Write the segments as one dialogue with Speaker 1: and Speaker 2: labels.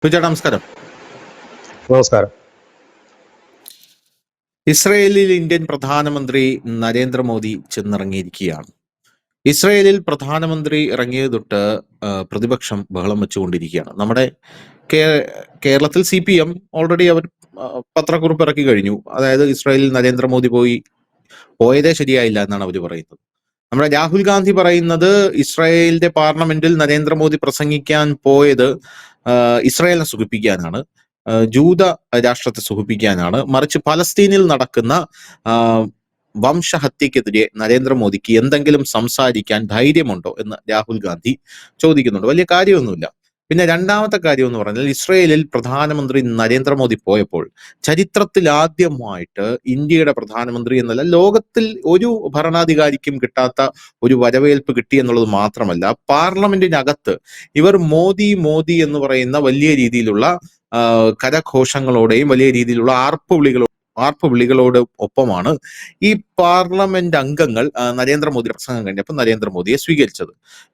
Speaker 1: ചേട്ടാ നമസ്കാരം.
Speaker 2: നമസ്കാരം.
Speaker 1: ഇസ്രയേലിൽ ഇന്ത്യൻ പ്രധാനമന്ത്രി നരേന്ദ്രമോദി ചെന്നിറങ്ങിയിരിക്കുകയാണ്. ഇസ്രയേലിൽ പ്രധാനമന്ത്രി ഇറങ്ങിയത് തൊട്ട് പ്രതിപക്ഷം ബഹളം വെച്ചുകൊണ്ടിരിക്കുകയാണ്. നമ്മുടെ കേരളത്തിൽ CPM ഓൾറെഡി അവർ പത്രക്കുറിപ്പ് ഇറക്കി കഴിഞ്ഞു. അതായത് ഇസ്രായേലിൽ നരേന്ദ്രമോദി പോയതേ ശരിയായില്ല എന്നാണ് അവർ പറയുന്നത്. നമ്മുടെ രാഹുൽ ഗാന്ധി പറയുന്നത് ഇസ്രായേലിന്റെ പാർലമെന്റിൽ നരേന്ദ്രമോദി പ്രസംഗിക്കാൻ പോയത് ഇസ്രായേലിനെ സുഖിപ്പിക്കാനാണ്, ജൂത രാഷ്ട്രത്തെ സുഖിപ്പിക്കാനാണ്. മറിച്ച് പലസ്തീനിൽ നടക്കുന്ന വംശഹത്യക്കെതിരെ നരേന്ദ്രമോദിക്ക് എന്തെങ്കിലും സംസാരിക്കാൻ ധൈര്യമുണ്ടോ എന്ന് രാഹുൽ ഗാന്ധി ചോദിക്കുന്നുണ്ട്. വലിയ കാര്യമൊന്നുമില്ല. പിന്നെ രണ്ടാമത്തെ കാര്യം എന്ന് പറഞ്ഞാൽ, ഇസ്രയേലിൽ പ്രധാനമന്ത്രി നരേന്ദ്രമോദി പോയപ്പോൾ ചരിത്രത്തിൽ ആദ്യമായിട്ട് ഇന്ത്യയുടെ പ്രധാനമന്ത്രി എന്നല്ല, ലോകത്തിൽ ഒരു ഭരണാധികാരിക്കും കിട്ടാത്ത ഒരു വരവേൽപ്പ് കിട്ടി എന്നുള്ളത് മാത്രമല്ല, പാർലമെന്റിനകത്ത് ഇവർ മോദി മോദി എന്ന് പറയുന്ന വലിയ രീതിയിലുള്ള കരഘോഷങ്ങളോടെയും വലിയ രീതിയിലുള്ള ആർപ്പുവിളികളോട് ഒപ്പമാണ് ഈ പാർലമെന്റ് അംഗങ്ങൾ നരേന്ദ്രമോദി പ്രസംഗം കഴിഞ്ഞപ്പോൾ നരേന്ദ്രമോദിയെ സ്വീകരിച്ചത്.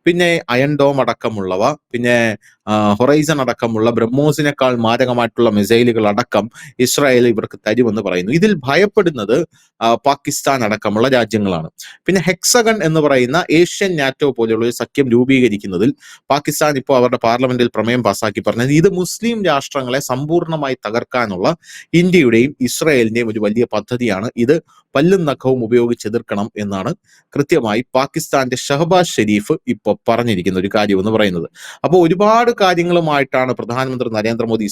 Speaker 1: പിന്നെ അയൺ ഡോം അടക്കമുള്ളവ, പിന്നെ ഹൊറൈസൺ അടക്കമുള്ള ബ്രഹ്മോസിനേക്കാൾ മാരകമായിട്ടുള്ള മിസൈലുകൾ അടക്കം ഇസ്രായേൽ ഇവർക്ക് തരുമെന്ന് പറയുന്നു. ഇതിൽ ഭയപ്പെടുന്നത് പാകിസ്ഥാൻ അടക്കമുള്ള രാജ്യങ്ങളാണ്. പിന്നെ ഹെക്സഗൺ എന്ന് പറയുന്ന ഏഷ്യൻ നാറ്റോ പോലെയുള്ള ഒരു സഖ്യം രൂപീകരിക്കുന്നതിൽ പാകിസ്ഥാൻ ഇപ്പോൾ അവരുടെ പാർലമെന്റിൽ പ്രമേയം പാസാക്കി പറഞ്ഞത് ഇത് മുസ്ലിം രാഷ്ട്രങ്ങളെ സമ്പൂർണ്ണമായി തകർക്കാനുള്ള ഇന്ത്യയുടെയും ഇസ്രായേലിന്റെയും ഒരു വലിയ പദ്ധതിയാണ്. ഇത് പല്ലും നഖവും ഉപയോഗിച്ച് എതിർക്കണം എന്നാണ് കൃത്യമായി പാകിസ്ഥാന്റെ ഷഹബാസ് ഷെരീഫ് ഇപ്പോൾ പറഞ്ഞിരിക്കുന്ന ഒരു കാര്യം എന്ന് പറയുന്നത്. അപ്പോൾ ഒരുപാട് കാര്യങ്ങളുമായിട്ടാണ് പ്രധാനമന്ത്രി നരേന്ദ്രമോദി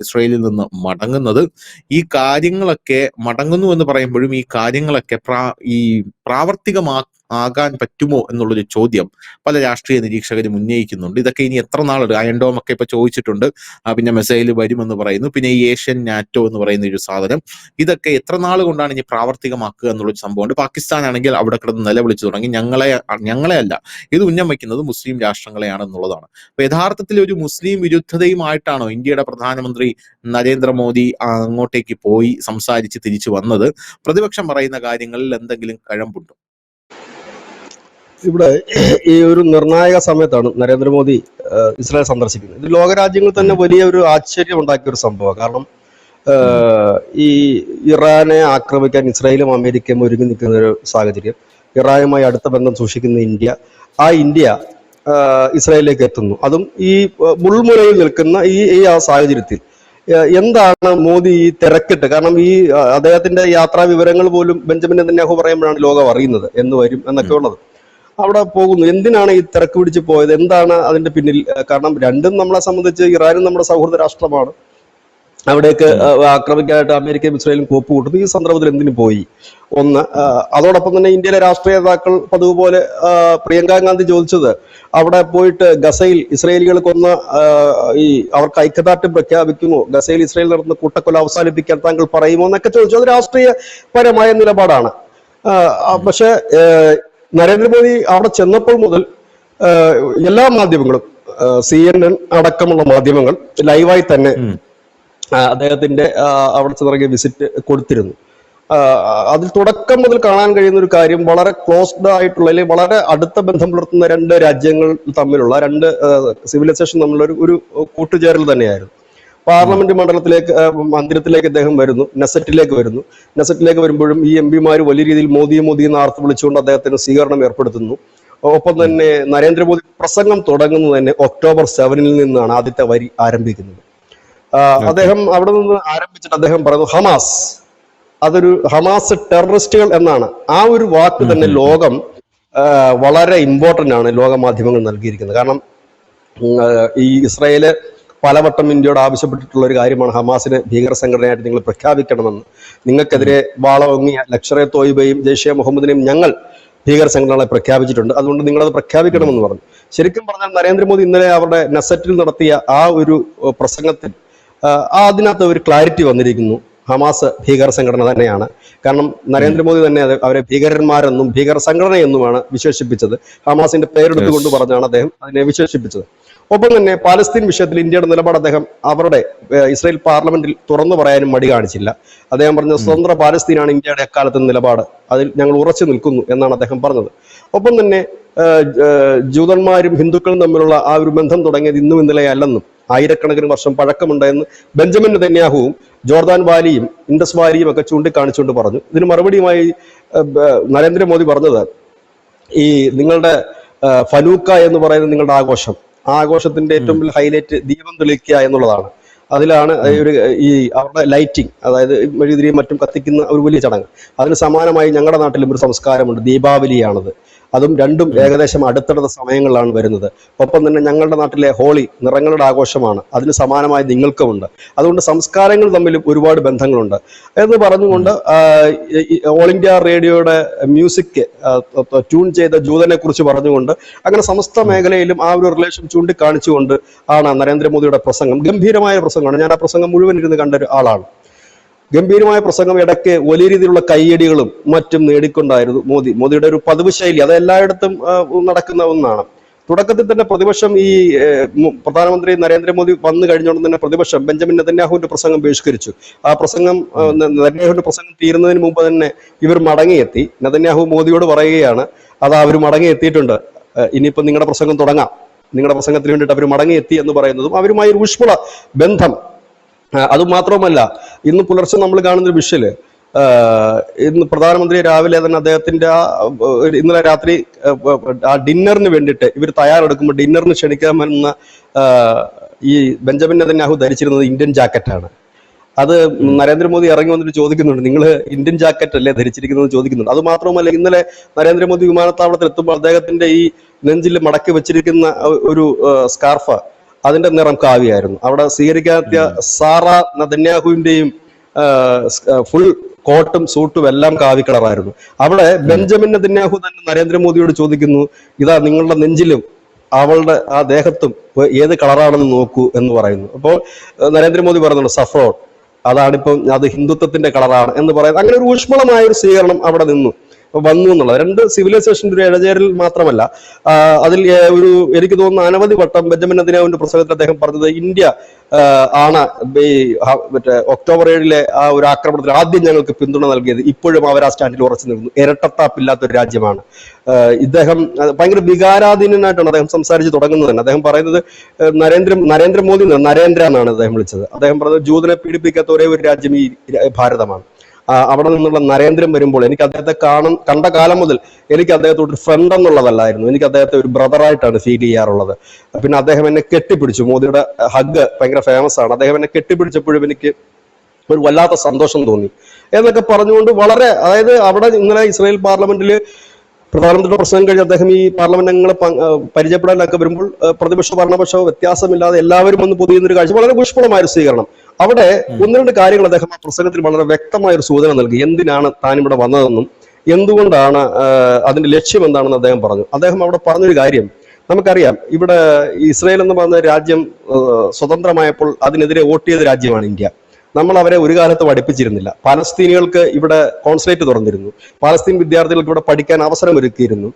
Speaker 1: ഇസ്രയേലിൽ നിന്ന് മടങ്ങുന്നത്. ഈ കാര്യങ്ങളൊക്കെ മടങ്ങുന്നു എന്ന് പറയുമ്പോഴും ഈ കാര്യങ്ങളൊക്കെ പ്രാവർത്തികമാകാൻ പറ്റുമോ എന്നുള്ളൊരു ചോദ്യം പല രാഷ്ട്രീയ നിരീക്ഷകരും ഉന്നയിക്കുന്നുണ്ട്. ഇതൊക്കെ ഇനി എത്ര നാൾ, അയൺ ഡോം ഒക്കെ ഇപ്പൊ ചോദിച്ചിട്ടുണ്ട്, പിന്നെ മിസൈൽ വരുമെന്ന് പറയുന്നു, പിന്നെ ഈ ഏഷ്യൻ നാറ്റോ എന്ന് പറയുന്ന ഒരു സാധനം, ഇതൊക്കെ എത്ര നാൾ കൊണ്ടാണ് ഇനി പ്രാവർത്തികമാക്കുക എന്നുള്ളൊരു സംഭവമുണ്ട്. പാകിസ്ഥാൻ ആണെങ്കിൽ അവിടെ കിടന്ന് നിലവിളിച്ചു തുടങ്ങി, ഞങ്ങളെ അല്ല, ഇത് ഉന്നം വയ്ക്കുന്നത് മുസ്ലിം രാഷ്ട്രങ്ങളെയാണ് എന്നുള്ളതാണ്. അപ്പൊ യഥാർത്ഥത്തിൽ ഒരു മുസ്ലിം വിരുദ്ധതയുമായിട്ടാണോ ഇന്ത്യയുടെ പ്രധാനമന്ത്രി നരേന്ദ്രമോദി അങ്ങോട്ടേക്ക് പോയി സംസാരിച്ച് തിരിച്ചു വന്നത്? പ്രതിപക്ഷം പറയുന്ന കാര്യങ്ങളിൽ എന്തെങ്കിലും കഴമ്പുണ്ടോ?
Speaker 2: ഇവിടെ ഈ ഒരു നിർണായക സമയത്താണ് നരേന്ദ്രമോദി ഇസ്രായേൽ സന്ദർശിക്കുന്നത്. ഇത് ലോകരാജ്യങ്ങൾ തന്നെ വലിയ ഒരു ആശ്ചര്യം ഉണ്ടാക്കിയ ഒരു സംഭവം. കാരണം ഈ ഇറാനെ ആക്രമിക്കാൻ ഇസ്രായേലും അമേരിക്കയും ഒരുങ്ങി നിൽക്കുന്ന ഒരു സാഹചര്യം, ഇറാനുമായി അടുത്ത ബന്ധം സൂക്ഷിക്കുന്ന ഇന്ത്യ ഇസ്രായേലിലേക്ക് എത്തുന്നു. അതും ഈ മുൾമുനയിൽ നിൽക്കുന്ന ഈ സാഹചര്യത്തിൽ എന്താണ് മോദി ഈ തിരക്കിട്ട്, കാരണം ഈ അദ്ദേഹത്തിന്റെ യാത്രാ വിവരങ്ങൾ പോലും ബെഞ്ചമിൻ നെതന്യാഹു പറയുമ്പോഴാണ് ലോകം അറിയുന്നത് എന്ന് വരും എന്നൊക്കെ ഉള്ളത്. അവിടെ പോകുന്നു, എന്തിനാണ് ഈ തിരക്ക് പിടിച്ച് പോയത്, എന്താണ് അതിന്റെ പിന്നിൽ? കാരണം രണ്ടും നമ്മളെ സംബന്ധിച്ച് ഇറാനും നമ്മുടെ സൗഹൃദ രാഷ്ട്രമാണ്. അവിടേക്ക് ആക്രമിക്കാനായിട്ട് അമേരിക്കയും ഇസ്രായേലും കോപ്പ് കൂട്ടുന്നു. ഈ സന്ദർഭത്തിൽ എന്തിനു പോയി? ഒന്ന്, അതോടൊപ്പം തന്നെ ഇന്ത്യയിലെ രാഷ്ട്രീയ നേതാക്കൾ പതിവുപോലെ പ്രിയങ്ക ഗാന്ധി ചോദിച്ചത്, അവിടെ പോയിട്ട് ഗസയിൽ ഇസ്രായേലികൾ കൊന്ന അവർക്ക് ഐക്യദാർഢ്യം പ്രഖ്യാപിക്കുമോ, ഗസയിൽ ഇസ്രായേൽ നടത്തുന്ന കൂട്ടക്കൊല അവസാനിപ്പിക്കാൻ താങ്കൾ പറയുമോ എന്നൊക്കെ ചോദിച്ചു. അത് രാഷ്ട്രീയപരമായ നിലപാടാണ്. പക്ഷെ നരേന്ദ്രമോദി അവിടെ ചെന്നപ്പോൾ മുതൽ എല്ലാ മാധ്യമങ്ങളും, CNN അടക്കമുള്ള മാധ്യമങ്ങൾ ലൈവായി തന്നെ അദ്ദേഹത്തിന്റെ അവിടെ ചെന്നിറങ്ങിയ വിസിറ്റ് കൊടുത്തിരുന്നു. അതിൽ തുടക്കം മുതൽ കാണാൻ കഴിയുന്ന ഒരു കാര്യം, വളരെ ക്ലോസ്ഡ് ആയിട്ടുള്ള അല്ലെങ്കിൽ വളരെ അടുത്ത ബന്ധം പുലർത്തുന്ന രണ്ട് രാജ്യങ്ങൾ തമ്മിലുള്ള, രണ്ട് സിവിലൈസേഷൻ തമ്മിലുള്ള ഒരു കൂട്ടുചേരൽ തന്നെയായിരുന്നു. പാർലമെന്റ് മന്ദിരത്തിലേക്ക് അദ്ദേഹം വരുന്നു, നെസറ്റിലേക്ക് വരുമ്പോഴും ഈ MP-മാർ വലിയ രീതിയിൽ മോദി എന്ന് ആർത്ത് വിളിച്ചുകൊണ്ട് അദ്ദേഹത്തിന് സ്വീകരണം ഏർപ്പെടുത്തുന്നു. ഒപ്പം തന്നെ നരേന്ദ്രമോദി പ്രസംഗം തുടങ്ങുന്നത് തന്നെ October 7 നിന്നാണ് ആദ്യത്തെ വരി ആരംഭിക്കുന്നത്. അദ്ദേഹം അവിടെ നിന്ന് ആരംഭിച്ചിട്ട് അദ്ദേഹം പറയുന്നു ഹമാസ് ടെററിസ്റ്റുകൾ എന്നാണ്. ആ ഒരു വാക്ക് തന്നെ ലോകം വളരെ ഇമ്പോർട്ടന്റ് ആണ്, ലോക മാധ്യമങ്ങൾ നൽകിയിരിക്കുന്നത്. കാരണം ഈ ഇസ്രായേല് പലവട്ടം ഇന്ത്യയോട് ആവശ്യപ്പെട്ടിട്ടുള്ള ഒരു കാര്യമാണ്, ഹമാസിനെ ഭീകര സംഘടനയായിട്ട് നിങ്ങൾ പ്രഖ്യാപിക്കണമെന്ന്. നിങ്ങൾക്കെതിരെ വാളോങ്ങിയ ലഷ്കർ-എ തോയ്ബയും ജെയ്ഷെ മുഹമ്മദിനെയും ഞങ്ങൾ ഭീകര സംഘടനകളെ പ്രഖ്യാപിച്ചിട്ടുണ്ട്, അതുകൊണ്ട് നിങ്ങളത് പ്രഖ്യാപിക്കണമെന്ന് പറഞ്ഞു. ശരിക്കും പറഞ്ഞാൽ നരേന്ദ്രമോദി ഇന്നലെ അവരുടെ നെസറ്റിൽ നടത്തിയ ആ ഒരു പ്രസംഗത്തിൽ അതിനകത്ത് ഒരു ക്ലാരിറ്റി വന്നിരിക്കുന്നു. ഹമാസ് ഭീകര സംഘടന തന്നെയാണ്. കാരണം നരേന്ദ്രമോദി തന്നെ അവരെ ഭീകരന്മാരെന്നും ഭീകര സംഘടനയെന്നുമാണ് വിശേഷിപ്പിച്ചത്. ഹമാസിന്റെ പേരെടുത്തുകൊണ്ട് പറഞ്ഞാണ് അദ്ദേഹം അതിനെ വിശേഷിപ്പിച്ചത്. ഒപ്പം തന്നെ പാലസ്തീൻ വിഷയത്തിൽ ഇന്ത്യയുടെ നിലപാട് അദ്ദേഹം അവരുടെ ഇസ്രായേൽ പാർലമെന്റിൽ തുറന്നു പറയാനും മടി കാണിച്ചില്ല. അദ്ദേഹം പറഞ്ഞത് സ്വതന്ത്ര പാലസ്തീനാണ് ഇന്ത്യയുടെ എക്കാലത്തും നിലപാട്, അതിൽ ഞങ്ങൾ ഉറച്ചു നിൽക്കുന്നു എന്നാണ് അദ്ദേഹം പറഞ്ഞത്. ഒപ്പം തന്നെ ജൂതന്മാരും ഹിന്ദുക്കളും തമ്മിലുള്ള ആ ഒരു ബന്ധം തുടങ്ങിയത് ഇന്നും ഇന്നലെ അല്ലെന്നും ആയിരക്കണക്കിന് വർഷം പഴക്കമുണ്ടെന്ന് ബെഞ്ചമിൻ നെതന്യാഹുവും ജോർദാൻ വാലിയും ഇൻഡസ് വാലിയും ഒക്കെ ചൂണ്ടിക്കാണിച്ചുകൊണ്ട് പറഞ്ഞു. ഇതിന് മറുപടിയുമായി നരേന്ദ്രമോദി പറഞ്ഞത്, ഈ നിങ്ങളുടെ ഫലൂക്ക എന്ന് പറയുന്ന നിങ്ങളുടെ ആഘോഷം, ആ ആഘോഷത്തിന്റെ ഏറ്റവും വലിയ ഹൈലൈറ്റ് ദീപം തെളിയിക്കുക എന്നുള്ളതാണ്. അതിലാണ് ഈ അവരുടെ ലൈറ്റിംഗ്, അതായത് മെഴുകുതിരിയും മറ്റും കത്തിക്കുന്ന ഒരു വലിയ ചടങ്ങ്. അതിന് സമാനമായി ഞങ്ങളുടെ നാട്ടിലും ഒരു സംസ്കാരമുണ്ട്, ദീപാവലിയാണത്. അതും രണ്ടും ഏകദേശം അടുത്തടുത്ത സമയങ്ങളിലാണ് വരുന്നത്. ഒപ്പം തന്നെ ഞങ്ങളുടെ നാട്ടിലെ ഹോളി നിറങ്ങളുടെ ആഘോഷമാണ്, അതിന് സമാനമായി നിങ്ങൾക്കുമുണ്ട്. അതുകൊണ്ട് സംസ്കാരങ്ങൾ തമ്മിലും ഒരുപാട് ബന്ധങ്ങളുണ്ട് എന്ന് പറഞ്ഞുകൊണ്ട് ഓൾ ഇന്ത്യ റേഡിയോയുടെ മ്യൂസിക് ട്യൂൺ ചെയ്ത ജൂതനെ കുറിച്ച് പറഞ്ഞുകൊണ്ട് അങ്ങനെ സമസ്ത മേഖലയിലും ആ ഒരു റിലേഷൻ ചൂണ്ടിക്കാണിച്ചുകൊണ്ട് ആണ് നരേന്ദ്രമോദിയുടെ പ്രസംഗം. ഗംഭീരമായ പ്രസംഗമാണ്. ഞാൻ ആ പ്രസംഗം മുഴുവൻ ഇരുന്ന് കണ്ട ആളാണ്. ഗംഭീരമായ പ്രസംഗം, ഇടയ്ക്ക് വലിയ രീതിയിലുള്ള കയ്യടികളും മറ്റും നേടിക്കൊണ്ടായിരുന്നു മോദിയുടെ ഒരു പതിവ് ശൈലി. അത് എല്ലായിടത്തും നടക്കുന്ന ഒന്നാണ്. തുടക്കത്തിൽ തന്നെ പ്രതിപക്ഷം, ഈ പ്രധാനമന്ത്രി നരേന്ദ്രമോദി വന്നു കഴിഞ്ഞുകൊണ്ട് തന്നെ പ്രതിപക്ഷം ബെഞ്ചമിൻ നെതന്യാഹുവിന്റെ പ്രസംഗം ബഹിഷ്കരിച്ചു. ആ പ്രസംഗം നെതന്യാഹുവിന്റെ പ്രസംഗം തീരുന്നതിന് മുമ്പ് തന്നെ ഇവർ മടങ്ങിയെത്തി. നെതന്യാഹു മോദിയോട് പറയുകയാണ്, അതാ അവർ മടങ്ങിയെത്തിയിട്ടുണ്ട്, ഇനിയിപ്പോൾ നിങ്ങളുടെ പ്രസംഗം തുടങ്ങാം, നിങ്ങളുടെ പ്രസംഗത്തിന് വേണ്ടിയിട്ട് അവർ മടങ്ങിയെത്തി എന്ന് പറയുന്നതും അവരുമായി ഒരു ഊഷ്മള ബന്ധം. അതുമാത്രമല്ല, ഇന്ന് പുലർച്ചെ നമ്മൾ കാണുന്നൊരു വിഷ്വല്, ഇന്ന് പ്രധാനമന്ത്രി രാവിലെ തന്നെ അദ്ദേഹത്തിന്റെ ഇന്നലെ രാത്രി ആ ഡിന്നറിന് വേണ്ടിയിട്ട് ഇവർ തയ്യാറെടുക്കുമ്പോൾ ഡിന്നറിന് ക്ഷണിക്കാമെന്ന ഈ ബെഞ്ചമിൻ നെതന്യാഹു ധരിച്ചിരുന്നത് ഇന്ത്യൻ ജാക്കറ്റാണ്. അത് നരേന്ദ്രമോദി ഇറങ്ങി വന്നിട്ട് ചോദിക്കുന്നുണ്ട്, നിങ്ങൾ ഇന്ത്യൻ ജാക്കറ്റ് അല്ലേ ധരിച്ചിരിക്കുന്നത് ചോദിക്കുന്നുണ്ട്. അത് മാത്രമല്ല, ഇന്നലെ നരേന്ദ്രമോദി വിമാനത്താവളത്തിൽ എത്തുമ്പോൾ അദ്ദേഹത്തിന്റെ ഈ നെഞ്ചിൽ മടക്കി വെച്ചിരിക്കുന്ന ഒരു സ്കാർഫ്, അതിന്റെ നിറം കാവിയായിരുന്നു. അവിടെ സ്വീകരിക്കാനെത്തിയ സാറ നെതന്യാഹുവിന്റെയും ഫുൾ കോട്ടും സൂട്ടും എല്ലാം കാവി കളറായിരുന്നു. അവിടെ ബെഞ്ചമിൻ നെതന്യാഹു തന്നെ നരേന്ദ്രമോദിയോട് ചോദിക്കുന്നു, ഇതാ നിങ്ങളുടെ നെഞ്ചിലും അവളുടെ ആ ദേഹത്തും ഏത് കളറാണെന്ന് നോക്കൂ എന്ന് പറയുന്നു. അപ്പോൾ നരേന്ദ്രമോദി പറയുന്നുണ്ട് സഫ്രോൺ, അതാണിപ്പം അത് ഹിന്ദുത്വത്തിന്റെ കളറാണ് എന്ന് പറയുന്നത്. അങ്ങനെ ഒരു ഊഷ്മളമായ ഒരു സ്വീകരണം അവിടെ വന്നു എന്നുള്ളത്. രണ്ട് സിവിലൈസേഷന്റെ ഒരു ഇഴചേരൽ മാത്രമല്ല, അതിൽ എനിക്ക് തോന്നുന്നു അനവധി വട്ടം ബെഞ്ചമിൻ നെതന്യാഹുവിന്റെ പ്രസംഗത്തിൽ അദ്ദേഹം പറഞ്ഞത്, ഇന്ത്യ ആണ് മറ്റേ ഒക്ടോബർ 7 ആ ഒരു ആക്രമണത്തിൽ ആദ്യം ഞങ്ങൾക്ക് പിന്തുണ നൽകിയത്, ഇപ്പോഴും അവർ ആ സ്റ്റാൻഡിൽ ഉറച്ചു നിൽക്കുന്നു, ഇരട്ടത്താപ്പില്ലാത്തൊരു രാജ്യമാണ്. ഇദ്ദേഹം ഭയങ്കര വികാരാധീനനായിട്ടാണ് അദ്ദേഹം സംസാരിച്ച് തുടങ്ങുന്നത് തന്നെ. അദ്ദേഹം പറയുന്നത് നരേന്ദ്രമോദി നരേന്ദ്ര എന്നാണ് അദ്ദേഹം വിളിച്ചത്. അദ്ദേഹം പറഞ്ഞത് ജൂതനെ പീഡിപ്പിക്കാത്ത ഒരേ ഒരു രാജ്യം ഈ ഭാരതമാണ്. അവിടെ നിന്നുള്ള നരേന്ദ്രൻ വരുമ്പോൾ എനിക്ക് അദ്ദേഹത്തെ കണ്ട കാലം മുതൽ എനിക്ക് അദ്ദേഹത്തോട് ഒരു ഫ്രണ്ട് എന്നുള്ളതല്ലായിരുന്നു, എനിക്ക് അദ്ദേഹത്തെ ഒരു ബ്രദറായിട്ടാണ് ഫീൽ ചെയ്യാറുള്ളത്. പിന്നെ അദ്ദേഹം എന്നെ കെട്ടിപ്പിടിച്ചു, മോദിയുടെ ഹഗ് ഭയങ്കര ഫേമസ് ആണ്. അദ്ദേഹം എന്നെ കെട്ടിപ്പിടിച്ചപ്പോഴും എനിക്ക് ഒരു വല്ലാത്ത സന്തോഷം തോന്നി എന്നൊക്കെ പറഞ്ഞുകൊണ്ട് വളരെ, അതായത് അവിടെ ഇന്നലെ ഇസ്രായേൽ പാർലമെന്റിൽ പ്രധാനമന്ത്രിയുടെ പ്രസംഗം കഴിഞ്ഞ് അദ്ദേഹം ഈ പാർലമെന്റ് അംഗങ്ങളെ പരിചയപ്പെടാനൊക്കെ വരുമ്പോൾ പ്രതിപക്ഷ ഭരണപക്ഷ വ്യത്യാസമില്ലാതെ എല്ലാവരും ഒന്ന് പൊതിയുന്നൊരു കാഴ്ച, വളരെ പുഷ്പളമായ ഒരു സ്വീകരണം. അവിടെ ഒന്ന് രണ്ട് കാര്യങ്ങൾ അദ്ദേഹം ആ പ്രസംഗത്തിൽ വളരെ വ്യക്തമായ ഒരു സൂചന നൽകി. എന്തിനാണ് താൻ ഇവിടെ വന്നതെന്നും എന്തുകൊണ്ടാണ് അതിന്റെ ലക്ഷ്യം എന്താണെന്ന് അദ്ദേഹം പറഞ്ഞു. അദ്ദേഹം അവിടെ പറഞ്ഞൊരു കാര്യം നമുക്കറിയാം, ഇവിടെ ഇസ്രായേൽ എന്ന് പറയുന്ന രാജ്യം സ്വതന്ത്രമായപ്പോൾ അതിനെതിരെ വോട്ട് ചെയ്ത രാജ്യമാണ് ഇന്ത്യ. നമ്മൾ അവരെ ഒരു കാലത്ത് പഠിപ്പിച്ചിരുന്നില്ല. പാലസ്തീനികൾക്ക് ഇവിടെ കോൺസുലേറ്റ് തുറന്നിരുന്നു, പാലസ്തീൻ വിദ്യാർത്ഥികൾക്ക് ഇവിടെ പഠിക്കാൻ അവസരം ഒരുക്കിയിരുന്നു.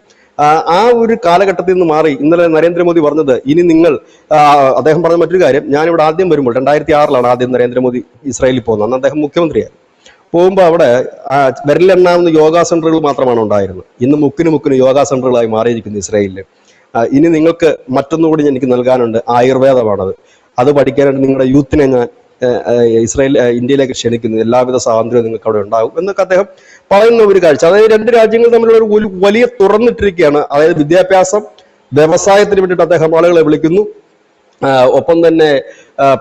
Speaker 2: ആ ഒരു കാലഘട്ടത്തിൽ നിന്ന് മാറി ഇന്നലെ നരേന്ദ്രമോദി പറഞ്ഞത്, ഇനി നിങ്ങൾ അദ്ദേഹം പറഞ്ഞ മറ്റൊരു കാര്യം, ഞാനിവിടെ ആദ്യം വരുമ്പോൾ 2006 ആദ്യം നരേന്ദ്രമോദി ഇസ്രായേലിൽ പോകുന്നത്. അന്ന് അദ്ദേഹം മുഖ്യമന്ത്രിയായിരുന്നു. പോകുമ്പോൾ അവിടെ വിരലെണ്ണാവുന്ന യോഗാ സെന്ററുകൾ മാത്രമാണ് ഉണ്ടായിരുന്നത്. ഇന്ന് മുക്കിന് യോഗാ സെന്ററുകളായി മാറിയിരിക്കുന്നു ഇസ്രായേലിൽ. ഇനി നിങ്ങൾക്ക് മറ്റൊന്നുകൂടി എനിക്ക് നൽകാനുണ്ട്, ആയുർവേദമാണത്. അത് പഠിക്കാനായിട്ട് നിങ്ങളുടെ യൂത്തിനെ ഞാൻ ഇന്ത്യയിലേക്ക് ക്ഷണിക്കുന്നു, എല്ലാവിധ സ്വാതന്ത്ര്യവും നിങ്ങൾക്ക് അവിടെ ഉണ്ടാകും എന്നൊക്കെ അദ്ദേഹം പറയുന്ന ഒരു കാഴ്ച. അതായത് രണ്ട് രാജ്യങ്ങൾ തമ്മിലുള്ള ഒരു വലിയ തുറന്നിട്ടിരിക്കുകയാണ്. അതായത് വിദ്യാഭ്യാസം, വ്യവസായത്തിന് വേണ്ടിയിട്ട് അദ്ദേഹം ആളുകളെ വിളിക്കുന്നു. ഒപ്പം തന്നെ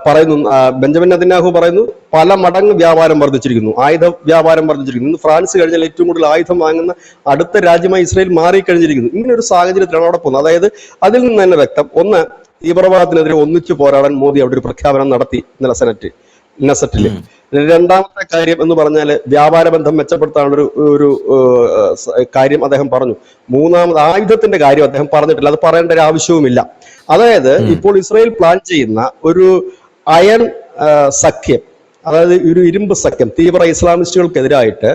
Speaker 2: പറയുന്നു, ബെഞ്ചമിൻ നെതന്യാഹു പറയുന്നു, പല മടങ്ങ് വ്യാപാരം വർദ്ധിച്ചിരിക്കുന്നു, ആയുധ വ്യാപാരം വർദ്ധിച്ചിരിക്കുന്നു. ഇന്ന് ഫ്രാൻസ് കഴിഞ്ഞാൽ ഏറ്റവും കൂടുതൽ ആയുധം വാങ്ങുന്ന അടുത്ത രാജ്യമായി ഇസ്രായേൽ മാറിക്കഴിഞ്ഞിരിക്കുന്നു. ഇങ്ങനെ ഒരു സാഹചര്യത്തിലാണ് അവിടെ പോകുന്നത്. അതായത് അതിൽ നിന്ന് തന്നെ വ്യക്തം, ഒന്ന്, തീവ്രവാദത്തിനെതിരെ ഒന്നിച്ചു പോരാടാൻ മോദി അവിടെ ഒരു പ്രഖ്യാപനം നടത്തി ഇന്നലെ നെസറ്റില്. രണ്ടാമത്തെ കാര്യം എന്ന് പറഞ്ഞാൽ വ്യാപാര ബന്ധം മെച്ചപ്പെടുത്താനുള്ള ഒരു കാര്യം അദ്ദേഹം പറഞ്ഞു. മൂന്നാമത് ആയുധത്തിന്റെ കാര്യം അദ്ദേഹം പറഞ്ഞിട്ടില്ല, അത് പറയേണ്ട ഒരു ആവശ്യവുമില്ല. അതായത് ഇപ്പോൾ ഇസ്രായേൽ പ്ലാൻ ചെയ്യുന്ന ഒരു അയൺ സഖ്യം, അതായത് ഒരു ഇരുമ്പ് സഖ്യം, തീവ്ര ഇസ്ലാമിസ്റ്റുകൾക്കെതിരായിട്ട്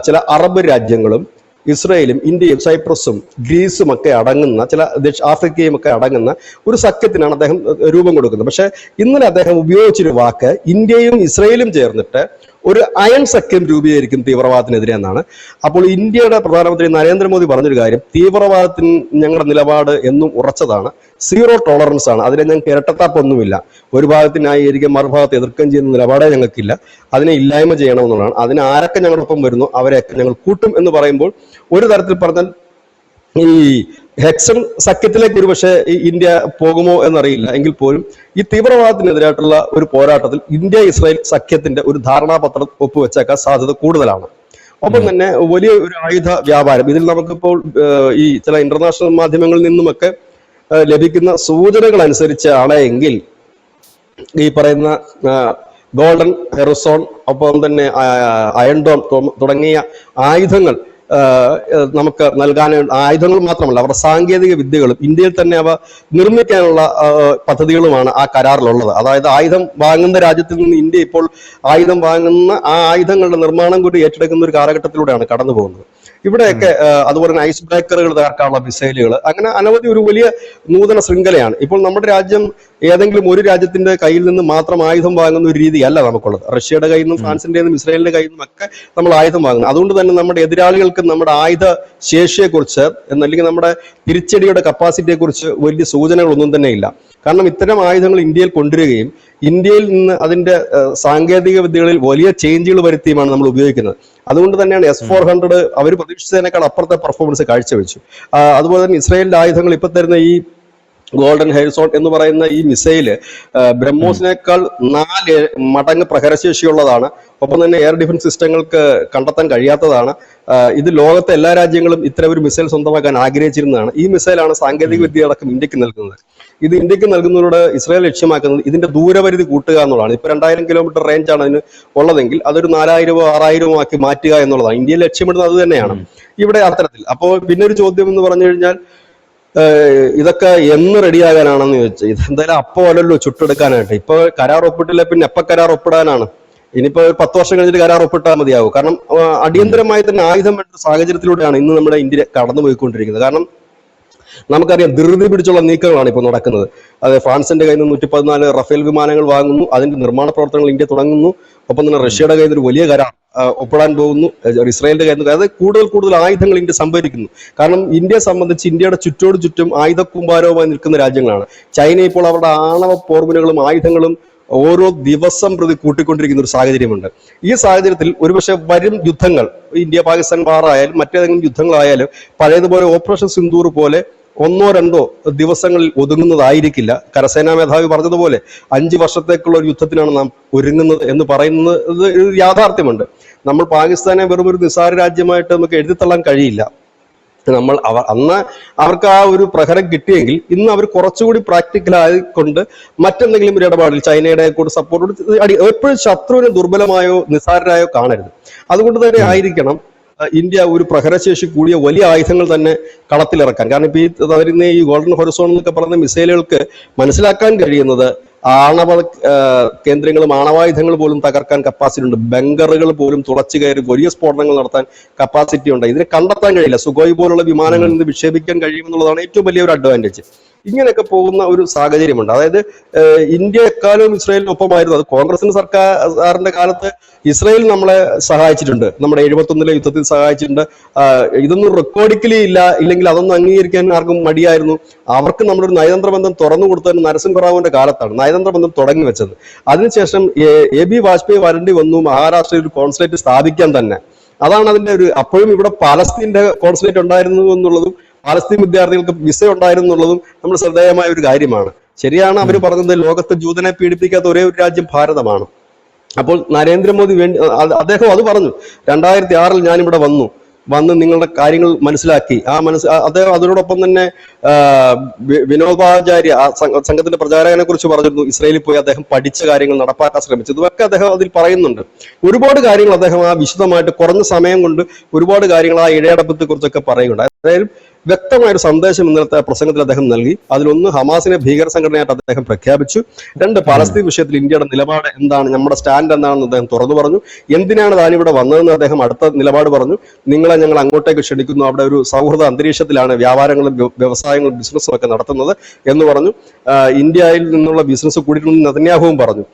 Speaker 2: ചില അറബ് രാജ്യങ്ങളും ഇസ്രായേലും ഇന്ത്യയും സൈപ്രസും ഗ്രീസും ഒക്കെ അടങ്ങുന്ന, ചില ആഫ്രിക്കയും ഒക്കെ അടങ്ങുന്ന ഒരു സഖ്യത്തിനാണ് അദ്ദേഹം രൂപം കൊടുക്കുന്നത്. പക്ഷെ ഇന്നലെ അദ്ദേഹം ഉപയോഗിച്ചൊരു വാക്ക്, ഇന്ത്യയും ഇസ്രായേലും ചേർന്നിട്ട് ഒരു അയൺ സഖ്യം രൂപീകരിക്കും തീവ്രവാദത്തിനെതിരെ എന്നാണ്. അപ്പോൾ ഇന്ത്യയുടെ പ്രധാനമന്ത്രി നരേന്ദ്രമോദി പറഞ്ഞൊരു കാര്യം, തീവ്രവാദത്തിന് ഞങ്ങളുടെ നിലപാട് എന്നും ഉറച്ചതാണ്, സീറോ ടോളറൻസ് ആണ്, അതിനെ ഞങ്ങൾക്ക് ഇരട്ടത്താപ്പൊന്നുമില്ല, ഒരു ഭാഗത്ത് ന്യായീകരിക്കുകയും മറുഭാഗത്ത് എതിർക്കുകയും ചെയ്യുന്ന നിലപാടേ ഞങ്ങൾക്കില്ല, അതിനെ ഇല്ലായ്മ ചെയ്യണമെന്നുള്ളതാണ്. അതിന് ആരൊക്കെ ഞങ്ങളൊപ്പം വരുന്നു അവരെയൊക്കെ ഞങ്ങൾ കൂട്ടും എന്ന് പറയുമ്പോൾ ഒരു തരത്തിൽ പറഞ്ഞാൽ ഈ ഹെക്സൺ സഖ്യത്തിലേക്ക് ഒരുപക്ഷെ ഇന്ത്യ പോകുമോ എന്നറിയില്ല, എങ്കിൽ പോലും ഈ തീവ്രവാദത്തിനെതിരായിട്ടുള്ള ഒരു പോരാട്ടത്തിൽ ഇന്ത്യ ഇസ്രായേൽ സഖ്യത്തിന്റെ ഒരു ധാരണാപത്രം ഒപ്പുവെച്ചേക്കാൻ സാധ്യത കൂടുതലാണ്. ഒപ്പം തന്നെ വലിയ ഒരു ആയുധ വ്യാപാരം, ഇതിൽ നമുക്കിപ്പോൾ ഈ ചില ഇന്റർനാഷണൽ മാധ്യമങ്ങളിൽ നിന്നുമൊക്കെ ലഭിക്കുന്ന സൂചനകൾ അനുസരിച്ചാണ് എങ്കിൽ ഈ പറയുന്ന ഗോൾഡൻ ഹെറസോൺ, ഒപ്പം തന്നെ അയൺഡോം തുടങ്ങിയ ആയുധങ്ങൾ നമുക്ക് നൽകാൻ, ആയുധങ്ങൾ മാത്രമല്ല അവരുടെ സാങ്കേതിക വിദ്യകളും ഇന്ത്യയിൽ തന്നെ അവ നിർമ്മിക്കാനുള്ള പദ്ധതികളുമാണ് ആ കരാറിലുള്ളത്. അതായത് ആയുധം വാങ്ങുന്ന രാജ്യത്തിൽ നിന്ന് ഇന്ത്യ ഇപ്പോൾ ആയുധം വാങ്ങുന്ന ആ ആയുധങ്ങളുടെ നിർമ്മാണം കൂടി ഏറ്റെടുക്കുന്ന ഒരു കാലഘട്ടത്തിലൂടെയാണ് കടന്നു പോകുന്നത്. ഇവിടെയൊക്കെ അതുപോലെ തന്നെ ഐസ് ബ്രേക്കറുകൾ തകർക്കാനുള്ള മിസൈലുകൾ, അങ്ങനെ അനവധി ഒരു വലിയ നൂതന ശൃംഖലയാണ്. ഇപ്പോൾ നമ്മുടെ രാജ്യം ഏതെങ്കിലും ഒരു രാജ്യത്തിന്റെ കയ്യിൽ നിന്ന് മാത്രം ആയുധം വാങ്ങുന്ന ഒരു രീതിയല്ല നമുക്കുള്ളത്. റഷ്യയുടെ കയ്യിൽ നിന്നും ഫ്രാൻസിന്റെ നിന്നും ഇസ്രായേലിന്റെ കയ്യിൽ നിന്നും ഒക്കെ നമ്മൾ ആയുധം വാങ്ങുന്നു. അതുകൊണ്ട് തന്നെ നമ്മുടെ എതിരാളികൾക്ക് നമ്മുടെ ആയുധ ശേഷിയെക്കുറിച്ച് എന്നല്ലെങ്കിൽ നമ്മുടെ തിരിച്ചടിയുടെ കപ്പാസിറ്റിയെ കുറിച്ച് വലിയ സൂചനകളൊന്നും തന്നെ ഇല്ല. കാരണം ഇത്തരം ആയുധങ്ങൾ ഇന്ത്യയിൽ കൊണ്ടുവരികയും ഇന്ത്യയിൽ നിന്ന് അതിന്റെ സാങ്കേതിക വിദ്യകളിൽ വലിയ ചേഞ്ചുകൾ വരുത്തിയുമാണ് നമ്മൾ ഉപയോഗിക്കുന്നത്. അതുകൊണ്ട് തന്നെയാണ് S-400 അവർ പ്രതീക്ഷിച്ചതിനേക്കാൾ അപ്പുറത്തെ പെർഫോമൻസ് കാഴ്ചവെച്ചു. അതുപോലെ തന്നെ ഇസ്രായേലിന്റെ ആയുധങ്ങൾ ഇപ്പൊ തരുന്ന ഈ ഗോൾഡൻ ഹെയർസോൺ എന്ന് പറയുന്ന ഈ മിസൈല് ബ്രഹ്മോസിനേക്കാൾ 4 മടങ്ങ് പ്രഹരശേഷിയുള്ളതാണ്. ഒപ്പം തന്നെ എയർ ഡിഫൻസ് സിസ്റ്റങ്ങൾക്ക് കണ്ടെത്താൻ കഴിയാത്തതാണ്. ഇത് ലോകത്തെ എല്ലാ രാജ്യങ്ങളും ഇത്തരം ഒരു മിസൈൽ സ്വന്തമാക്കാൻ ആഗ്രഹിച്ചിരുന്നതാണ്. ഈ മിസൈലാണ് സാങ്കേതിക വിദ്യ അടക്കം ഇന്ത്യക്ക് നൽകുന്നത്. ഇത് ഇന്ത്യക്ക് നൽകുന്നതോടെ ഇസ്രായേൽ ലക്ഷ്യമാക്കുന്നത് ഇതിന്റെ ദൂരപരിധി കൂട്ടുക എന്നുള്ളതാണ്. ഇപ്പൊ 2000 കിലോമീറ്റർ റേഞ്ചാണ് അതിന് ഉള്ളതെങ്കിൽ അതൊരു 4000-ഓ 6000-ഓ ആക്കി മാറ്റുക എന്നുള്ളതാണ്. ഇന്ത്യ ലക്ഷ്യമിടുന്നത് അത് തന്നെയാണ് ഇവിടെ അത്തരത്തിൽ. അപ്പോൾ പിന്നെ ഒരു ചോദ്യം എന്ന് പറഞ്ഞു കഴിഞ്ഞാൽ ഇതൊക്കെ എന്ന് റെഡിയാകാനാണെന്ന് ചോദിച്ചാൽ ഇതെന്തായാലും അപ്പോ അല്ലല്ലോ ചുട്ടെടുക്കാനായിട്ട്. ഇപ്പൊ കരാർ ഒപ്പിട്ടില്ല, പിന്നെ എപ്പോ കരാർ ഒപ്പിടാനാണ്? ഇനിയിപ്പോ 10 വർഷം കഴിഞ്ഞിട്ട് കരാർ ഒപ്പിട്ടാൽ മതിയാവും. കാരണം അടിയന്തരമായി തന്നെ ആയുധം വേണ്ട സാഹചര്യത്തിലൂടെയാണ് ഇന്ന് നമ്മുടെ ഇന്ത്യ കടന്നുപോയിക്കൊണ്ടിരിക്കുന്നത്. കാരണം നമുക്കറിയാം ധൃതി പിടിച്ചുള്ള നീക്കങ്ങളാണ് ഇപ്പോൾ നടക്കുന്നത്. അത് ഫ്രാൻസിന്റെ കയ്യിൽ നിന്ന് 114 റഫേൽ വിമാനങ്ങൾ വാങ്ങുന്നു, അതിന്റെ നിർമ്മാണ പ്രവർത്തനങ്ങൾ ഇന്ത്യ തുടങ്ങുന്നു. ഒപ്പം തന്നെ റഷ്യയുടെ കയ്യിൽ നിന്ന് ഒരു വലിയ കരാർ ഒപ്പിടാൻ പോകുന്നു, ഇസ്രായേലിന്റെ കയ്യിൽ നിന്ന്. അതായത് കൂടുതൽ ആയുധങ്ങൾ ഇന്ത്യ സംഭരിക്കുന്നു. കാരണം ഇന്ത്യയെ സംബന്ധിച്ച് ഇന്ത്യയുടെ ചുറ്റോട് ചുറ്റും ആയുധ കൂമ്പാരവുമായി നിൽക്കുന്ന രാജ്യങ്ങളാണ്. ചൈന ഇപ്പോൾ അവരുടെ ആണവ പോർമുനകളും ആയുധങ്ങളും ഓരോ ദിവസം പ്രതി കൂട്ടിക്കൊണ്ടിരിക്കുന്ന ഒരു സാഹചര്യമുണ്ട്. ഈ സാഹചര്യത്തിൽ ഒരുപക്ഷെ വരും യുദ്ധങ്ങൾ, ഇന്ത്യ പാകിസ്ഥാൻ വാറായാലും മറ്റേതെങ്കിലും യുദ്ധങ്ങളായാലും പഴയതുപോലെ ഓപ്പറേഷൻ സിന്ദൂർ പോലെ 1-2 ദിവസങ്ങളിൽ ഒതുങ്ങുന്നതായിരിക്കില്ല. കരസേനാ മേധാവി പറഞ്ഞതുപോലെ 5 വർഷത്തേക്കുള്ള ഒരു യുദ്ധത്തിനാണ് നാം ഒരുങ്ങുന്നത് എന്ന് പറയുന്നത് ഒരു യാഥാർത്ഥ്യമുണ്ട്. നമ്മൾ പാകിസ്ഥാനെ വെറും ഒരു നിസ്സാര രാജ്യമായിട്ട് നമുക്ക് എഴുതിത്തള്ളാൻ കഴിയില്ല. അന്ന് അവർക്ക് ആ ഒരു പ്രഹരം കിട്ടിയെങ്കിൽ ഇന്ന് അവർ കുറച്ചുകൂടി പ്രാക്ടിക്കൽ ആയിക്കൊണ്ട് മറ്റെന്തെങ്കിലും ഒരു ഇടപാടിൽ ചൈനയുടെ കൂടെ സപ്പോർട്ട് എപ്പോഴും ശത്രുവിനെ ദുർബലമായോ നിസ്സാരരായോ കാണരുത്. അതുകൊണ്ട് തന്നെ ആയിരിക്കണം ഇന്ത്യ ഒരു പ്രഹരശേഷി കൂടിയ വലിയ ആയുധങ്ങൾ തന്നെ കളത്തിലിറക്കാൻ. കാരണം ഇപ്പൊ വരുന്ന ഈ ഗോൾഡൻ ഹൊറിസോൺ എന്നൊക്കെ പറയുന്ന മിസൈലുകൾക്ക് മനസ്സിലാക്കാൻ കഴിയുന്നത് ആണവ കേന്ദ്രങ്ങളും ആണവായുധങ്ങൾ പോലും തകർക്കാൻ കപ്പാസിറ്റി ഉണ്ട്. ബങ്കറുകൾ പോലും തുളച്ചു കയറി വലിയ സ്ഫോടനങ്ങൾ നടത്താൻ കപ്പാസിറ്റി ഉണ്ട്. ഇതിനെ കണ്ടെത്താൻ കഴിയില്ല. സുഖോയ് പോലുള്ള വിമാനങ്ങളിൽ നിന്ന് വിക്ഷേപിക്കാൻ കഴിയുമെന്നുള്ളതാണ് ഏറ്റവും വലിയ ഒരു അഡ്വാൻറ്റേജ്. ഇങ്ങനെയൊക്കെ പോകുന്ന ഒരു സാഹചര്യമുണ്ട്. അതായത് ഇന്ത്യ എക്കാലവും ഇസ്രായേലിനൊപ്പമായിരുന്നു. അത് കോൺഗ്രസിന്റെ സർക്കാരിന്റെ കാലത്ത് ഇസ്രായേൽ നമ്മളെ സഹായിച്ചിട്ടുണ്ട്, നമ്മുടെ 71 യുദ്ധത്തിൽ സഹായിച്ചിട്ടുണ്ട്. ഇതൊന്നും റെക്കോർഡിക്കലി ഇല്ലെങ്കിൽ അതൊന്നും അംഗീകരിക്കാൻ ആർക്കും മടിയായിരുന്നു. അവർക്ക് നമ്മളൊരു നയതന്ത്ര ബന്ധം തുറന്നു കൊടുത്തത് നരസിംഹറാവുവിന്റെ കാലത്താണ് നയതന്ത്ര ബന്ധം തുടങ്ങി വെച്ചത്. അതിനുശേഷം AB വാജ്പേയി വരേണ്ടി വന്നു മഹാരാഷ്ട്രയിൽ ഒരു കോൺസുലേറ്റ് സ്ഥാപിക്കാൻ തന്നെ. അതാണ് അതിന്റെ ഒരു, അപ്പോഴും ഇവിടെ പാലസ്തീന്റെ കോൺസുലേറ്റ് ഉണ്ടായിരുന്നു എന്നുള്ളതും പാലസ്തീൻ വിദ്യാർത്ഥികൾക്ക് വിസ ഉണ്ടായിരുന്നു എന്നുള്ളതും നമ്മൾ ശ്രദ്ധേയമായ ഒരു കാര്യമാണ്. ശരിയാണ് അവർ പറഞ്ഞത് ലോകത്ത് ജൂതനെ പീഡിപ്പിക്കാത്ത ഒരേ ഒരു രാജ്യം ഭാരതമാണ്. അപ്പോൾ നരേന്ദ്രമോദി അദ്ദേഹം അത് പറഞ്ഞു. 2006 ഞാനിവിടെ വന്ന് നിങ്ങളുടെ കാര്യങ്ങൾ മനസ്സിലാക്കി. അദ്ദേഹം അതിനോടൊപ്പം തന്നെ വിനോദാചാര്യ സംഘത്തിന്റെ പ്രചാരകനെ കുറിച്ച് പറഞ്ഞിരുന്നു. ഇസ്രായേലിൽ പോയി അദ്ദേഹം പഠിച്ച കാര്യങ്ങൾ നടപ്പാക്കാൻ ശ്രമിച്ചു. ഇതൊക്കെ അദ്ദേഹം അതിൽ പറയുന്നുണ്ട്. ഒരുപാട് കാര്യങ്ങൾ അദ്ദേഹം ആ വിശദമായിട്ട് കുറഞ്ഞ സമയം കൊണ്ട് ഒരുപാട് കാര്യങ്ങൾ ആ ഇഴയടപ്പത്തെ കുറിച്ചൊക്കെ പറയുന്നുണ്ട്. അതായത് വ്യക്തമായൊരു സന്ദേശം ഇന്നലത്തെ പ്രസംഗത്തിൽ അദ്ദേഹം നൽകി. അതിലൊന്ന്, ഹമാസിനെ ഭീകര സംഘടനയായിട്ട് അദ്ദേഹം പ്രഖ്യാപിച്ചു. രണ്ട്, പലസ്തീൻ വിഷയത്തിൽ ഇന്ത്യയുടെ നിലപാട് എന്താണ്, നമ്മുടെ സ്റ്റാൻഡ് എന്താണെന്ന് അദ്ദേഹം തുറന്നു പറഞ്ഞു. എന്തിനാണ് താനിവിടെ വന്നതെന്ന് അദ്ദേഹം അടുത്ത നിലപാട് പറഞ്ഞു. നിങ്ങളെ ഞങ്ങൾ അങ്ങോട്ടേക്ക് ക്ഷണിക്കുന്നു, അവിടെ ഒരു സൗഹൃദ അന്തരീക്ഷത്തിലാണ് വ്യാപാരങ്ങളും വ്യവസായങ്ങളും ബിസിനസ്സും ഒക്കെ നടത്തുന്നത് എന്ന് പറഞ്ഞു. ഇന്ത്യയിൽ നിന്നുള്ള ബിസിനസ് കൂടിയിട്ടുണ്ടെന്ന് നെതന്യാഹുവും പറഞ്ഞു.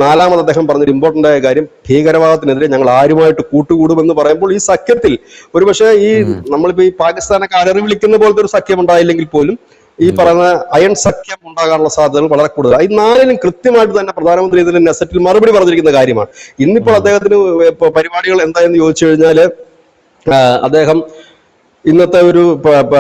Speaker 2: നാലാമത് അദ്ദേഹം പറഞ്ഞൊരു ഇമ്പോർട്ടന്റ് ആയ കാര്യം, ഭീകരവാദത്തിനെതിരെ ഞങ്ങൾ ആരുമായിട്ട് കൂട്ടുകൂടുമെന്ന് പറയുമ്പോൾ ഈ സഖ്യത്തിൽ ഒരുപക്ഷെ ഈ നമ്മളിപ്പോ ഈ പാകിസ്ഥാനൊക്കെ അലറി വിളിക്കുന്ന പോലത്തെ ഒരു സഖ്യം ഉണ്ടായില്ലെങ്കിൽ പോലും ഈ പറയുന്ന അയൺ സഖ്യം ഉണ്ടാകാനുള്ള സാധ്യതകൾ വളരെ കൂടുതൽ. ഈ നാലിനും കൃത്യമായിട്ട് തന്നെ പ്രധാനമന്ത്രി ഇതിന് നെസറ്റിൽ മറുപടി പറഞ്ഞിരിക്കുന്ന കാര്യമാണ്. ഇന്നിപ്പോൾ അദ്ദേഹത്തിന് പരിപാടികൾ എന്തായെന്ന് ചോദിച്ചു കഴിഞ്ഞാല് അദ്ദേഹം ഇന്നത്തെ ഒരു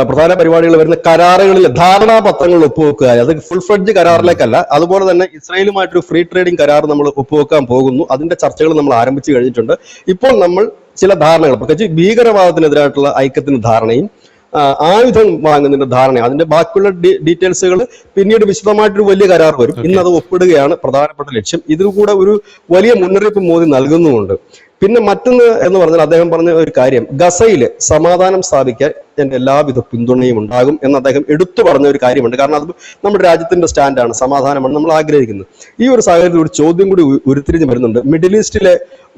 Speaker 2: പ്രധാന പരിപാടികൾ വരുന്ന കരാറുകളിൽ ധാരണാപത്രങ്ങൾ ഒപ്പുവെക്കുക. അത് ഫുൾ ഫ്ലെഡ്ജ് കരാറിലേക്കല്ല. അതുപോലെ തന്നെ ഇസ്രായേലുമായിട്ടൊരു ഫ്രീ ട്രേഡിംഗ് കരാർ നമ്മൾ ഒപ്പുവെക്കാൻ പോകുന്നു. അതിന്റെ ചർച്ചകൾ നമ്മൾ ആരംഭിച്ചു കഴിഞ്ഞിട്ടുണ്ട്. ഇപ്പോൾ നമ്മൾ ചില ധാരണകൾ, പ്രത്യേകിച്ച് ഭീകരവാദത്തിനെതിരായിട്ടുള്ള ഐക്യത്തിന് ധാരണയും ആയുധം വാങ്ങുന്നതിന്റെ ധാരണ, അതിന്റെ ബാക്കിയുള്ള ഡീറ്റെയിൽസുകൾ പിന്നീട് വിശദമായിട്ടൊരു വലിയ കരാർ വരും. ഇന്ന് അത് ഒപ്പിടുകയാണ് പ്രധാനപ്പെട്ട ലക്ഷ്യം. ഇതിൽ കൂടെ ഒരു വലിയ മുന്നറിയിപ്പ് മോദി നൽകുന്നുമുണ്ട്. പിന്നെ മറ്റൊന്ന് എന്ന് പറഞ്ഞാൽ അദ്ദേഹം പറഞ്ഞ ഒരു കാര്യം, ഗസയിൽ സമാധാനം സ്ഥാപിക്കാൻ എന്റെ എല്ലാവിധ പിന്തുണയും ഉണ്ടാകും എന്ന് അദ്ദേഹം എടുത്തു പറഞ്ഞ ഒരു കാര്യമുണ്ട്. കാരണം അത് നമ്മുടെ രാജ്യത്തിന്റെ സ്റ്റാൻഡാണ്, സമാധാനമാണ് നമ്മൾ ആഗ്രഹിക്കുന്നത്. ഈ ഒരു സാഹചര്യത്തിൽ ഒരു ചോദ്യം കൂടി ഉരുത്തിരിഞ്ഞ് വരുന്നുണ്ട്. മിഡിൽ ഈസ്റ്റിലെ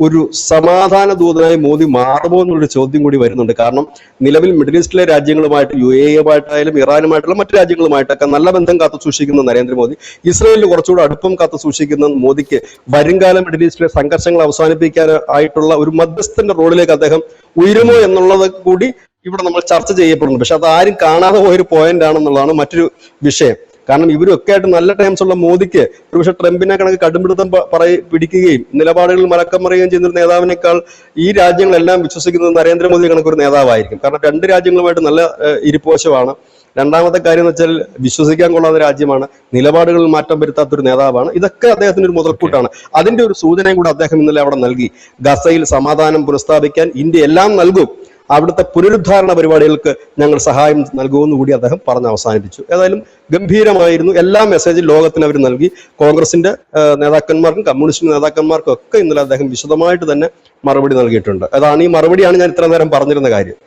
Speaker 2: ഒരു സമാധാന ദൂതനായി മോദി മാറുമോ എന്നുള്ളൊരു ചോദ്യം കൂടി വരുന്നുണ്ട്. കാരണം നിലവിൽ മിഡിൽ ഈസ്റ്റിലെ രാജ്യങ്ങളുമായിട്ട്, UAE-യുമായിട്ടായാലും ഇറാനുമായിട്ടുള്ള മറ്റു രാജ്യങ്ങളുമായിട്ടൊക്കെ നല്ല ബന്ധം കാത്തു സൂക്ഷിക്കുന്ന നരേന്ദ്രമോദി, ഇസ്രയേലിൽ കുറച്ചുകൂടെ അടുപ്പം കാത്തു സൂക്ഷിക്കുന്ന മോദിക്ക് വരുംകാലം മിഡിൽ ഈസ്റ്റിലെ സംഘർഷങ്ങൾ അവസാനിപ്പിക്കാനായിട്ടുള്ള ഒരു മധ്യസ്ഥന്റെ റോളിലേക്ക് അദ്ദേഹം ഉയരുമോ എന്നുള്ളത് കൂടി ഇവിടെ നമ്മൾ ചർച്ച ചെയ്യപ്പെടുന്നു. പക്ഷെ അത് ആരും കാണാതെ പോയൊരു പോയിന്റ് ആണെന്നുള്ളതാണ് മറ്റൊരു വിഷയം. കാരണം ഇവരൊക്കെ ആയിട്ട് നല്ല ടൈംസ് ഉള്ള മോദിക്ക് ഒരുപക്ഷെ ട്രംപിനെ കണക്ക് കടുംപിടുത്തം പിടിക്കുകയും നിലപാടുകളിൽ മലക്കം മറിയുകയും ചെയ്യുന്ന ഒരു നേതാവിനേക്കാൾ ഈ രാജ്യങ്ങളെല്ലാം വിശ്വസിക്കുന്നത് നരേന്ദ്രമോദി കണക്കൊരു നേതാവായിരിക്കും. കാരണം രണ്ട് രാജ്യങ്ങളുമായിട്ട് നല്ല ഇരിപ്പോശമാണ്. രണ്ടാമത്തെ കാര്യം എന്ന് വെച്ചാൽ വിശ്വസിക്കാൻ കൊള്ളാവുന്ന രാജ്യമാണ്, നിലപാടുകളിൽ മാറ്റം വരുത്താത്തൊരു നേതാവാണ്. ഇതൊക്കെ അദ്ദേഹത്തിന് ഒരു മുതൽക്കൂട്ടാണ്. അതിന്റെ ഒരു സൂചനയും കൂടെ അദ്ദേഹം ഇന്നലെ അവിടെ നൽകി. ഗസയിൽ സമാധാനം പുനഃസ്ഥാപിക്കാൻ ഇന്ത്യ എല്ലാം നൽകും, അവിടുത്തെ പുനരുദ്ധാരണ പരിപാടികൾക്ക് ഞങ്ങൾ സഹായം നൽകുമെന്ന് കൂടി അദ്ദേഹം പറഞ്ഞ് അവസാനിപ്പിച്ചു. ഏതായാലും ഗംഭീരമായിരുന്നു. എല്ലാ മെസ്സേജും ലോകത്തിന് അവർ നൽകി. കോൺഗ്രസിന്റെ നേതാക്കന്മാർക്കും കമ്മ്യൂണിസ്റ്റ് നേതാക്കന്മാർക്കും ഒക്കെ ഇന്നലെ അദ്ദേഹം വിശദമായിട്ട് തന്നെ മറുപടി നൽകിയിട്ടുണ്ട്. അതാണ് ഈ മറുപടിയാണ് ഞാൻ ഇത്ര നേരം പറഞ്ഞിരുന്ന കാര്യം.